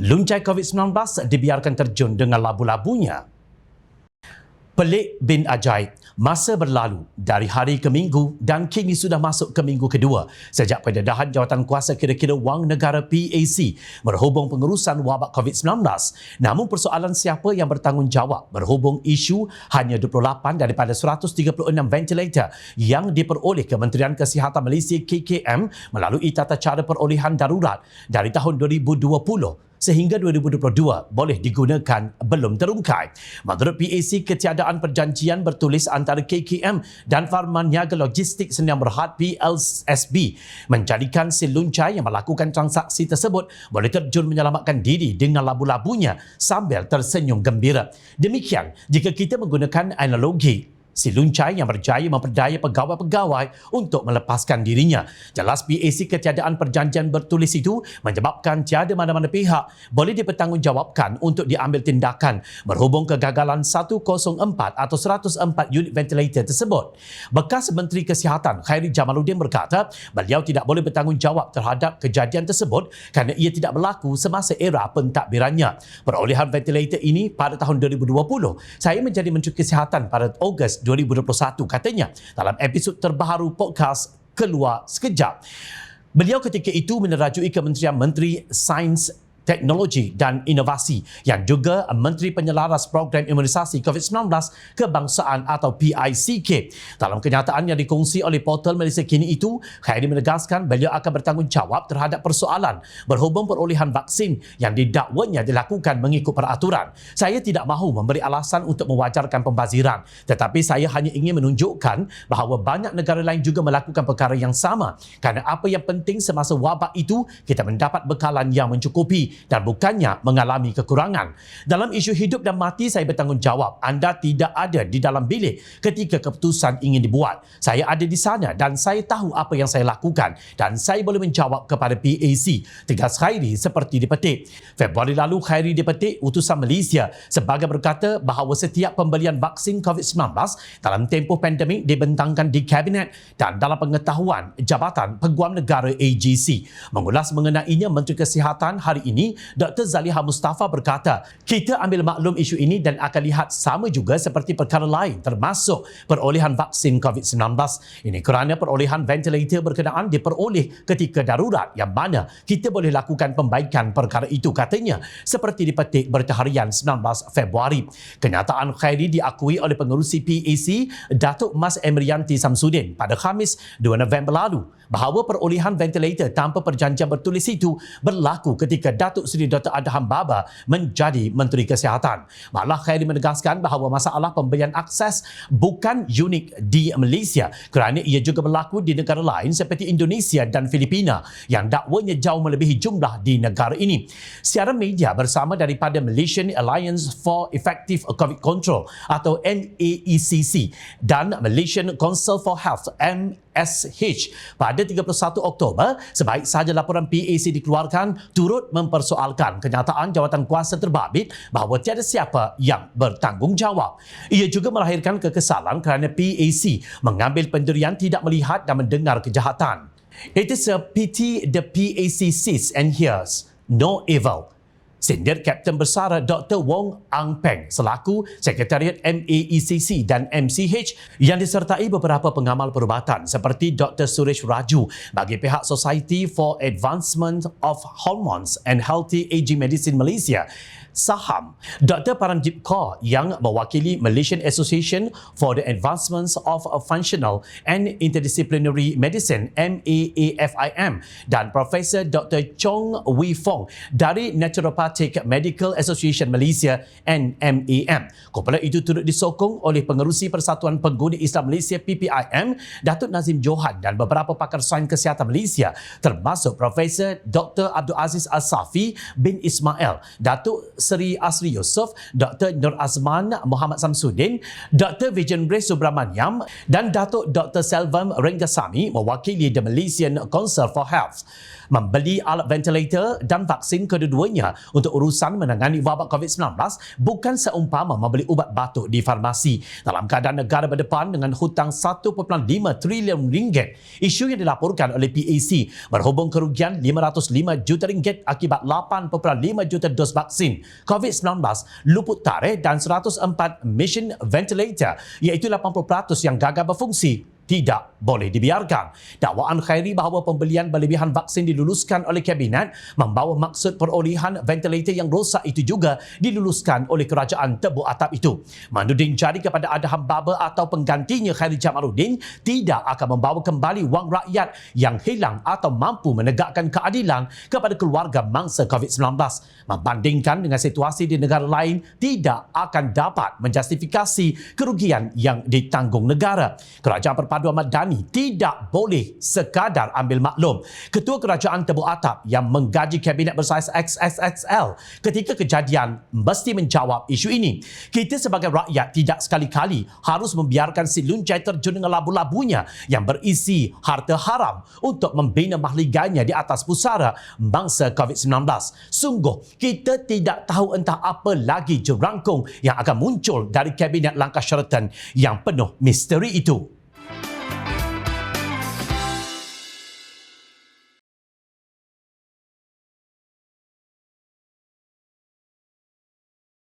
Luncai COVID-19 dibiarkan terjun dengan labu-labunya. Pelik bin ajaib, masa berlalu dari hari ke minggu dan kini sudah masuk ke minggu kedua sejak pendedahan Jawatankuasa Kira-Kira Wang Negara PAC berhubung pengurusan wabak COVID-19. Namun persoalan siapa yang bertanggungjawab berhubung isu hanya 28 daripada 136 ventilator yang diperoleh Kementerian Kesihatan Malaysia KKM melalui tata cara perolehan darurat dari tahun 2020 sehingga 2022 boleh digunakan belum terungkai. Menurut PAC, ketiadaan perjanjian bertulis antara KKM dan Farman Niaga Logistik Sdn Bhd PLSB menjadikan si luncai yang melakukan transaksi tersebut boleh terjun menyelamatkan diri dengan labu-labunya sambil tersenyum gembira. Demikian jika kita menggunakan analogi si luncai yang berjaya memperdaya pegawai-pegawai untuk melepaskan dirinya. Jelas PAC ketiadaan perjanjian bertulis itu menyebabkan tiada mana-mana pihak boleh dipertanggungjawabkan untuk diambil tindakan berhubung kegagalan 104 atau 104 unit ventilator tersebut. Bekas Menteri Kesihatan Khairi Jamaluddin berkata beliau tidak boleh bertanggungjawab terhadap kejadian tersebut kerana ia tidak berlaku semasa era pentadbirannya. Perolehan ventilator ini pada tahun 2020. Saya menjadi Menteri Kesihatan pada Ogos 2021, katanya dalam episod terbaru podcast Keluar Sekejap. Beliau ketika itu menerajui Kementerian Menteri Sains, Teknologi dan Inovasi yang juga Menteri Penyelaras Program Imunisasi COVID-19 Kebangsaan atau PICK. Dalam kenyataan yang dikongsi oleh portal Malaysia Kini itu, Khairi menegaskan beliau akan bertanggungjawab terhadap persoalan berhubung perolehan vaksin yang didakwanya dilakukan mengikut peraturan. Saya tidak mahu memberi alasan untuk mewajarkan pembaziran, tetapi saya hanya ingin menunjukkan bahawa banyak negara lain juga melakukan perkara yang sama kerana apa yang penting semasa wabak itu kita mendapat bekalan yang mencukupi dan bukannya mengalami kekurangan. Dalam isu hidup dan mati, saya bertanggungjawab. Anda tidak ada di dalam bilik ketika keputusan ingin dibuat. Saya ada di sana dan saya tahu apa yang saya lakukan dan saya boleh menjawab kepada PAC. Tegas Khairi seperti dipetik. Februari lalu, Khairi dipetik utusan Malaysia sebagai berkata bahawa setiap pembelian vaksin COVID-19 dalam tempoh pandemik dibentangkan di Kabinet dan dalam pengetahuan Jabatan Peguam Negara AGC. Mengulas mengenainya, Menteri Kesihatan hari ini Dr. Zaliha Mustafa berkata, kita ambil maklum isu ini dan akan lihat sama juga seperti perkara lain termasuk perolehan vaksin COVID-19. Ini kerana perolehan ventilator berkenaan diperoleh ketika darurat yang mana kita boleh lakukan pembaikan perkara itu, katanya, seperti dipetik Berita Harian 19 Februari. Kenyataan Khairi diakui oleh pengerusi PAC Datuk Mas Emrianti Samsudin pada Khamis 2 November lalu bahawa perolehan ventilator tanpa perjanjian bertulis itu berlaku ketika Datuk Seri Dr. Adham Baba menjadi Menteri Kesihatan. Malah Khairi menegaskan bahawa masalah pembelian akses bukan unik di Malaysia kerana ia juga berlaku di negara lain seperti Indonesia dan Filipina yang dakwanya jauh melebihi jumlah di negara ini. Siaran media bersama daripada Malaysian Alliance for Effective COVID Control atau MAECC dan Malaysian Council for Health MSH pada 31 Oktober, sebaik sahaja laporan PAC dikeluarkan, turut mempersoalkan kenyataan Jawatankuasa terbabit bahawa tiada siapa yang bertanggungjawab. Ia juga melahirkan kekesalan kerana PAC mengambil pendirian tidak melihat dan mendengar kejahatan. It is a pity the PAC sees and hears no evil. Sindir Kapten Bersara Dr. Wong Ang Peng selaku Sekretariat MAECC dan MCH yang disertai beberapa pengamal perubatan seperti Dr. Suresh Raju bagi pihak Society for Advancement of Hormones and Healthy Aging Medicine Malaysia, SAHAM, Dr. Paramjit Kaur yang mewakili Malaysian Association for the Advancement of Functional and Interdisciplinary Medicine MAAFIM dan Profesor Dr. Chong Wee Fong dari Naturopathic Medical Association Malaysia NMAM. Kumpulan itu turut disokong oleh pengerusi Persatuan Pengguna Islam Malaysia PPIM, Datuk Nazim Johan dan beberapa pakar sains kesihatan Malaysia termasuk Profesor Dr. Abdul Aziz Al-Safi bin Ismail, Datuk Seri Asri Yusof, Dr. Nur Azman Muhammad Samsudin, Dr. Vijendra Subramaniam dan Datuk Dr. Selvam Rengasami mewakili The Malaysian Council for Health. Membeli alat ventilator dan vaksin kedua-duanya untuk untuk urusan menangani wabak COVID-19 bukan seumpama membeli ubat batuk di farmasi. Dalam keadaan negara berdepan dengan hutang 1.5 trilion ringgit, isu yang dilaporkan oleh PAC berhubung kerugian 505 juta ringgit akibat 8.5 juta dos vaksin COVID-19 luput tarikh dan 104 mission ventilator iaitu 80% yang gagal berfungsi tidak boleh dibiarkan. Dakwaan Khairi bahawa pembelian berlebihan vaksin diluluskan oleh Kabinet membawa maksud perolehan ventilator yang rosak itu juga diluluskan oleh kerajaan Tebu Atap itu. Menuding jari kepada Adham Baba atau penggantinya Khairi Jamaluddin tidak akan membawa kembali wang rakyat yang hilang atau mampu menegakkan keadilan kepada keluarga mangsa COVID-19. Membandingkan dengan situasi di negara lain tidak akan dapat menjustifikasi kerugian yang ditanggung negara. Kerajaan Perpaduan Madani tidak boleh sekadar ambil maklum. Ketua Kerajaan Tebu Atap yang menggaji Kabinet bersaiz XXXL ketika kejadian mesti menjawab isu ini. Kita sebagai rakyat tidak sekali-kali harus membiarkan si luncai terjun dengan labu-labunya yang berisi harta haram untuk membina mahliganya di atas pusara bangsa COVID-19. Sungguh, kita tidak tahu entah apa lagi jerangkung yang akan muncul dari Kabinet Langkah Syaratan yang penuh misteri itu.